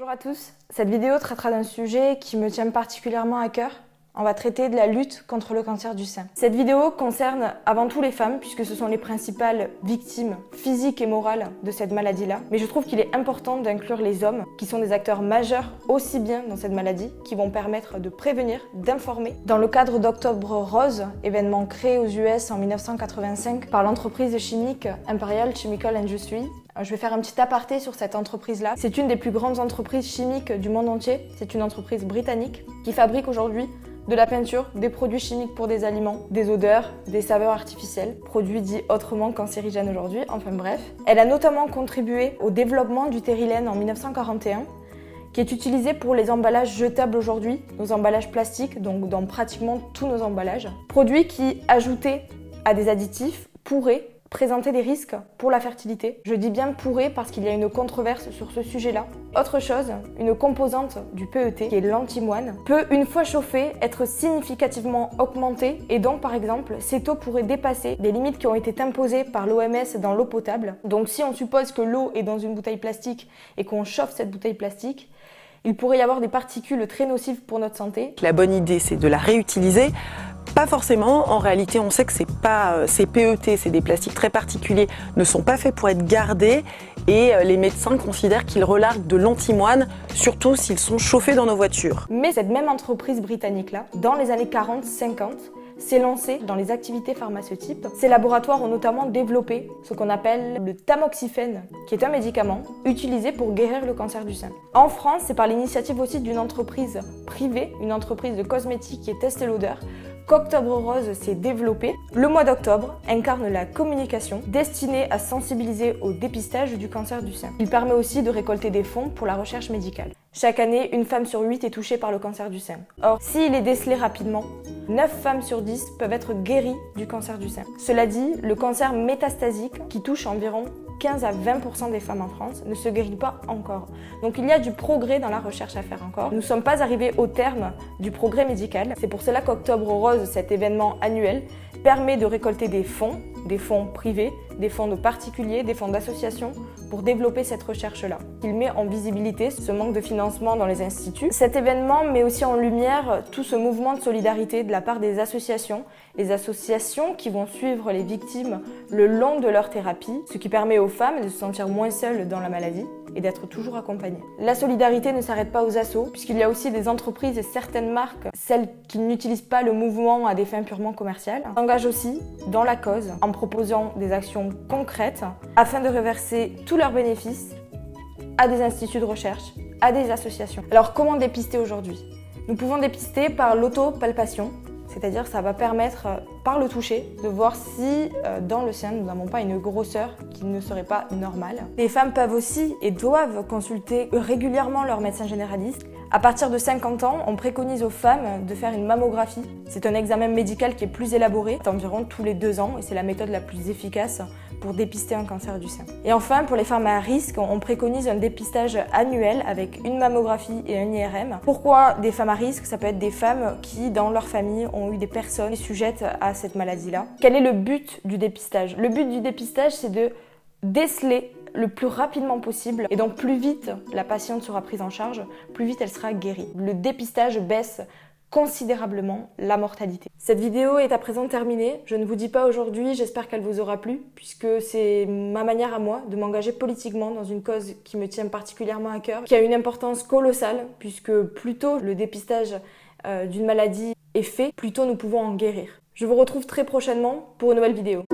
Bonjour à tous, cette vidéo traitera d'un sujet qui me tient particulièrement à cœur. On va traiter de la lutte contre le cancer du sein. Cette vidéo concerne avant tout les femmes puisque ce sont les principales victimes physiques et morales de cette maladie-là. Mais je trouve qu'il est important d'inclure les hommes qui sont des acteurs majeurs aussi bien dans cette maladie, qui vont permettre de prévenir, d'informer. Dans le cadre d'Octobre Rose, événement créé aux US en 1985 par l'entreprise chimique Imperial Chemical Industries, je vais faire un petit aparté sur cette entreprise-là. C'est une des plus grandes entreprises chimiques du monde entier. C'est une entreprise britannique qui fabrique aujourd'hui de la peinture, des produits chimiques pour des aliments, des odeurs, des saveurs artificielles, produits dits autrement cancérigènes aujourd'hui, enfin bref. Elle a notamment contribué au développement du Terilène en 1941, qui est utilisé pour les emballages jetables aujourd'hui, nos emballages plastiques, donc dans pratiquement tous nos emballages. Produit qui, ajouté à des additifs, pourrait présenter des risques pour la fertilité. Je dis bien pourrait parce qu'il y a une controverse sur ce sujet-là. Autre chose, une composante du PET, qui est l'antimoine, peut, une fois chauffée, être significativement augmentée et donc, par exemple, ces taux pourraient dépasser des limites qui ont été imposées par l'OMS dans l'eau potable. Donc si on suppose que l'eau est dans une bouteille plastique et qu'on chauffe cette bouteille plastique, il pourrait y avoir des particules très nocives pour notre santé. La bonne idée, c'est de la réutiliser. Pas forcément, en réalité on sait que ces PET, c'est des plastiques très particuliers, ne sont pas faits pour être gardés et les médecins considèrent qu'ils relarguent de l'antimoine, surtout s'ils sont chauffés dans nos voitures. Mais cette même entreprise britannique-là, dans les années 40-50, s'est lancée dans les activités pharmaceutiques. Ces laboratoires ont notamment développé ce qu'on appelle le tamoxifène, qui est un médicament utilisé pour guérir le cancer du sein. En France, c'est par l'initiative aussi d'une entreprise privée, une entreprise de cosmétiques qui est Estée Lauder, qu'Octobre Rose s'est développé. Le mois d'octobre incarne la communication destinée à sensibiliser au dépistage du cancer du sein. Il permet aussi de récolter des fonds pour la recherche médicale. Chaque année, une femme sur 8 est touchée par le cancer du sein. Or, s'il est décelé rapidement, 9 femmes sur 10 peuvent être guéries du cancer du sein. Cela dit, le cancer métastasique, qui touche environ 15 à 20% des femmes en France, ne se guérit pas encore. Donc il y a du progrès dans la recherche à faire encore. Nous ne sommes pas arrivés au terme du progrès médical. C'est pour cela qu'Octobre Rose, cet événement annuel, permet de récolter des fonds privés, des fonds de particuliers, des fonds d'associations pour développer cette recherche-là. Il met en visibilité ce manque de financement dans les instituts. Cet événement met aussi en lumière tout ce mouvement de solidarité de la part des associations, les associations qui vont suivre les victimes le long de leur thérapie, ce qui permet aux femmes de se sentir moins seules dans la maladie et d'être toujours accompagnées. La solidarité ne s'arrête pas aux assos, puisqu'il y a aussi des entreprises et certaines marques, celles qui n'utilisent pas le mouvement à des fins purement commerciales, s'engagent aussi dans la cause en proposant des actions concrètes afin de reverser tous leurs bénéfices à des instituts de recherche, à des associations. Alors comment dépister aujourd'hui? Nous pouvons dépister par l'autopalpation, c'est-à-dire ça va permettre par le toucher de voir si dans le sein nous n'avons pas une grosseur qui ne serait pas normale. Les femmes peuvent aussi et doivent consulter régulièrement leur médecin généraliste. À partir de 50 ans, on préconise aux femmes de faire une mammographie. C'est un examen médical qui est plus élaboré, environ tous les 2 ans, et c'est la méthode la plus efficace pour dépister un cancer du sein. Et enfin, pour les femmes à risque, on préconise un dépistage annuel avec une mammographie et un IRM. Pourquoi des femmes à risque? Ça peut être des femmes qui, dans leur famille, ont eu des personnes sujettes à cette maladie-là. Quel est le but du dépistage? Le but du dépistage, c'est de déceler le plus rapidement possible et donc plus vite la patiente sera prise en charge, plus vite elle sera guérie. Le dépistage baisse considérablement la mortalité. Cette vidéo est à présent terminée. Je ne vous dis pas aujourd'hui, j'espère qu'elle vous aura plu, puisque c'est ma manière à moi de m'engager politiquement dans une cause qui me tient particulièrement à cœur, qui a une importance colossale, puisque plus tôt le dépistage d'une maladie est fait, plus tôt nous pouvons en guérir. Je vous retrouve très prochainement pour une nouvelle vidéo.